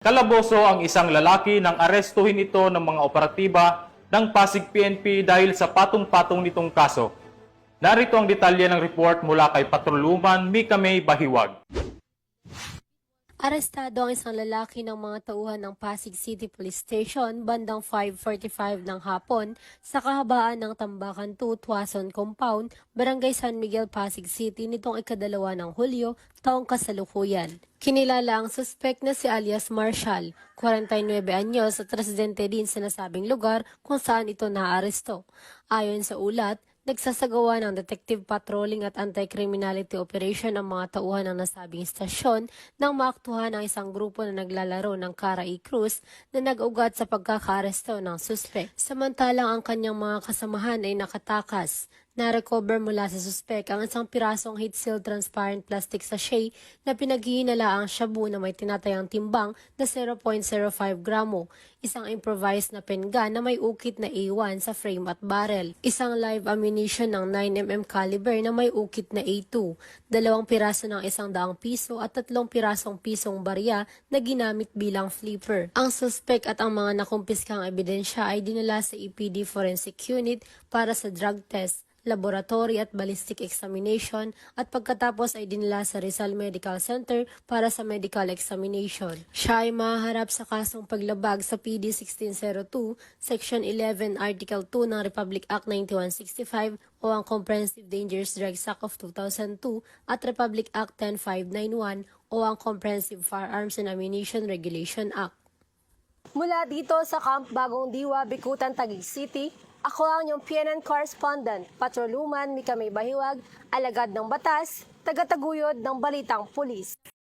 Kalaboso ang isang lalaki nang arestuhin ito ng mga operatiba ng Pasig PNP dahil sa patong-patong nitong kaso. Narito ang detalye ng report mula kay Patroluman Mika May Bahiwag. Arestado ang isang lalaki ng mga tauhan ng Pasig City Police Station bandang 5:45 ng hapon sa kahabaan ng Tambakan 2 Tuason Compound, Barangay San Miguel, Pasig City nitong ika-2 ng Hulyo, taong kasalukuyan. Kinilala ang suspect na si alias Marshall, 49 anyos at residente din sa nasabing lugar kung saan ito naaresto. Ayon sa ulat, nagsasagawa ng detective patrolling at anti-criminality operation ang mga tauhan ng nasabing istasyon nang maaktuhan ang isang grupo na naglalaro ng Cara-E Cruz na nag-ugat sa pagkakaaresto ng suspect. Samantalang ang kanyang mga kasamahan ay nakatakas. Na-recover mula sa suspect ang isang pirasong heat-sealed transparent plastic sachet na pinaghihinalaang shabu na may tinatayang timbang na 0.05 gramo, isang improvised na pen gun na may ukit na A1 sa frame at barrel, isang live ammunition ng 9mm caliber na may ukit na A2, 2 piraso ng 100 piso at 3 pirasong pisong barya na ginamit bilang flipper. Ang suspect at ang mga nakumpiskang ebidensya ay dinala sa EPD Forensic Unit para sa drug test, laboratory at ballistic examination at pagkatapos ay dinala sa Rizal Medical Center para sa medical examination. Siya ay mahaharap sa kasong paglabag sa PD 1602, Section 11, Article 2 ng Republic Act 9165 o ang Comprehensive Dangerous Drugs Act of 2002 at Republic Act 10591 o ang Comprehensive Firearms and Ammunition Regulation Act. Mula dito sa Camp Bagong Diwa, Bikutan, Taguig City, ako ang inyong PNN correspondent, Patroluman Mika May Bahiwag, alagad ng batas, tagataguyod ng balitang pulis.